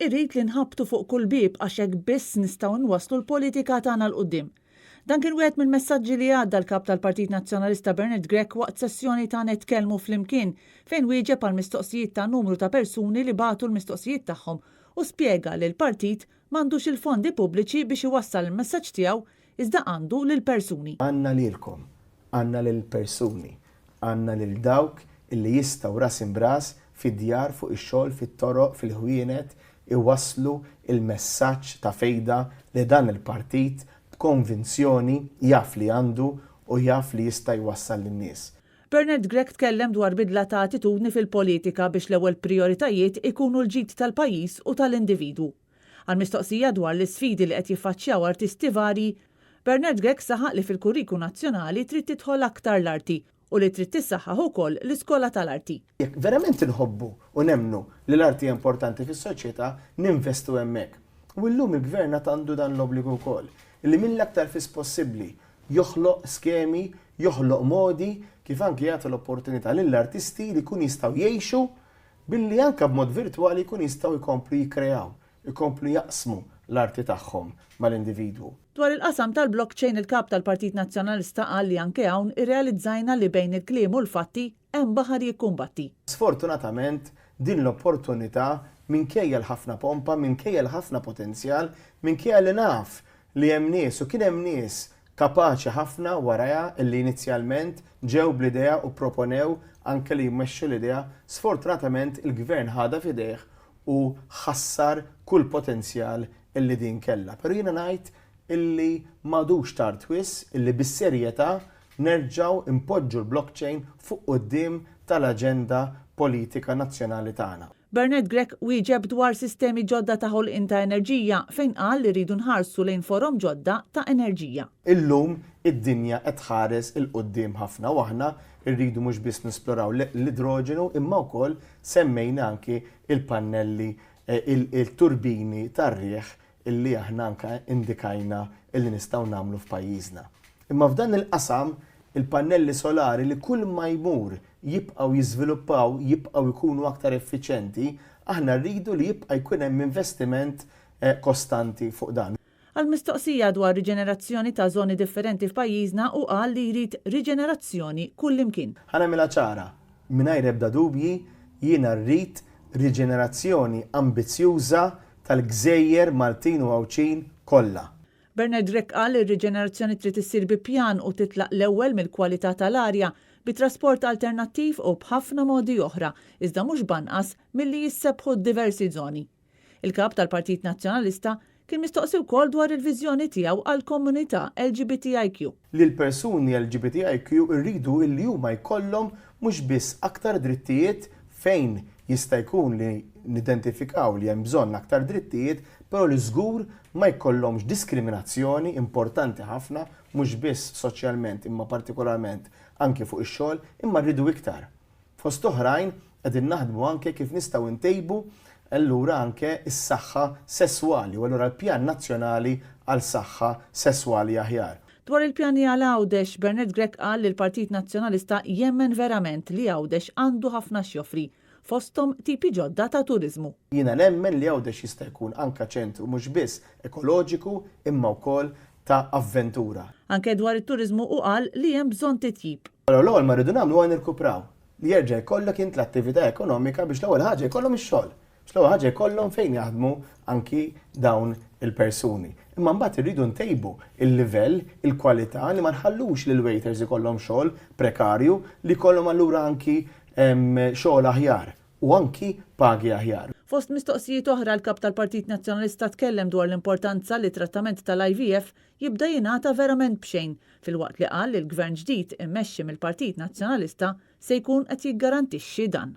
irrid li nħabbtu fuq kull bieb għax hekk biss nistgħu nwasslu l-politika tagħna l-quddiem. Dan kien wieħed mill-messaġġi li għadda l-kap tal-Partit Nazzjonalista Bernard Grech waqt sessjoni ta' nitkellmu flimkien fejn wieġeb għal mistoqsijiet ta' numru ta' persuni li bagħtu l-mistoqsijiet tagħhom u spjega li l-partit m'għandux il-fondi pubbliċi biex iwassal il-messaġġ tiegħu iżda għandu lill-persuni. Għandna lilkom, għandna lill-persuni, għandna lil dawk illi jistgħu ras imbras fid-djar fuq ix-xogħol fit-toroq fil-ħwienet iwasslu il-messaġġ ta' fejda li dan il-partit konvinzjoni jaf li għandu u jaf li jista' jwassal lin-nies. Bernard Grech tkellem dwar bidla ta' attitudni fil-politika biex l-ewwel prijoritajiet ikunu l-ġid tal-pajjiż u tal-individwu. Għal-mistoqsija dwar l-isfidi li qed jiffaċċjaw artisti varji, Bernard Grech saħaq li fil-kurriku nazzjonali trid tidħol aktar l-arti u li trid tissaħħaħ ukoll l-iskola tal-arti. Jekk verament inħobbu u nemmnu li l-arti importanti fis-soċjetà, ninvestu hemmhekk. U llum il-gvern għandu dan l-obbligu wkoll illi mill-aktar fis possibbli joħloq skemi, joħloq modi kif anke jagħtu l-opportunità lill-artisti li jkun jistgħu jgħixu billi anke b'mod virtwali jkun jistgħu jkomplu jikkreaw, jkomplu jaqsmu l-arti tagħhom mal-individwu. Dwar il-qasam tal-blockchain il-kap tal-Partit Nazzjonalista qal li anke hawn irrealizzajna li bejn il-kliem u l-fatti hemm baħar jikkumbatti. Sfortunatament din l-opportunità minkejja l-ħafna pompa, minkejja l-ħafna potenzjal, minkejja li naf li hemm nies u kien hemm nies kapaċi ħafna warajha illi inizjalment ġew bl-idea u proponew anke li jmexxu l-idea, sfortunatament il-gvern ħada f'idejh u ħassar kull potenzjal illi din kellha. Però jiena ngħid illi m'għadux tard twiss illi bis-serjetà nerġgħu impoġġu l-blockchain fuq quddiem tal-aġenda politika nazzjonali tagħna. Bernard Grech wieġeb dwar sistemi ġodda ta' ħolqien ta' enerġija fejn qal li rridu nħarsu lejn forom ġodda ta' enerġija. Illum id-dinja qed tħares il-quddiem ħafna u aħna rridu mhux biss nisploraw l-idroġenu imma wkoll semmejna anki il-pannelli, il-turbini tar-riħ illi aħna anke indikajna illi nistgħu nagħmlu f'pajjiżna. Imma f'dan il-qasam il-pannelli solari li kull ma jmur jibqgħu jiżviluppaw, jibqgħu jkunu aktar effiċjenti, aħna rridu li jibqa' jkun hemm investiment kostanti fuq dan. Għal-mistoqsija dwar riġenerazzjoni ta' żoni differenti f'pajjiżna u qal li jrid riġenerazzjoni kullimkien. Ħanamilha ċara, mingħajr ebda dubji jiena rrid riġenerazzjoni ambizzjuża tal-Gżejjer Maltin u Għawċin kollha. Bernard Grech qal li r-riġenerazzjoni trid issir bi pjan u titlaq l-ewwel mill-kwalità tal-arja bi trasport alternattiv u b'ħafna modi oħra, iżda mhux banqas milli jissebħu diversi żoni. Il-kap tal-Partit Nazzjonalista kien mistoqsi wkoll dwar il-viżjoni tiegħu għall-komunità LGBTIQ. Li l-persuni LGBTIQ rridu illi huma jkollhom mhux biss aktar drittijiet fejn jista' jkun li nidentifikaw li hemm bżonn aktar drittijiet, però li żgur ma jkollhomx diskriminazzjoni importanti ħafna mhux biss soċjalment imma partikolarment anke fuq ix-xogħol imma rridu iktar. Fost oħrajn qegħdin naħdmu anke kif nistgħu ntejbu allura anke s-saħħa sesswali u allura l-pjan nazzjonali għal saħħa sesswali aħjar. Dwar il-pjani għal għawdex, Bernard Grech qal li l-Partit Nazzjonalista jemmen verament li għawdex għandu ħafna x'joffri fosthom tipi ġodda ta' turizmu. Jiena nemmen li għawdex jista' jkun anke ċentru mhux biss ekoloġiku imma wkoll ta' avventura. Anke dwar it-turizmu u qal li hemm bżonn titjib. L-ewwel ma rridu nagħmlu huwa nirkupraw li jerġa' jkollok int l-attività ekonomika biex l-ewwel ħaġa jkollhom ix-xogħol. Biex l-ewwel ħaġa jkollhom fejn jaħdmu anki dawn il-persuni. Imma mbagħad irridu ntejbu il-livell, il-kwalità li ma nħallux lil waiters ikollhom xogħol prekarju li jkollhom allura anki xogħol aħjar u anki pagi aħjar. Fost mistoqsijiet oħra l-kap tal-Partit Nazzjonalista tkellem dwar l-importanza li trattament tal-IVF jibda jingħata verament b'xejn filwaqt li qal li l-gvern ġdid immexxi mill-Partit Nazzjonalista se jkun qed jiggarantixxi dan.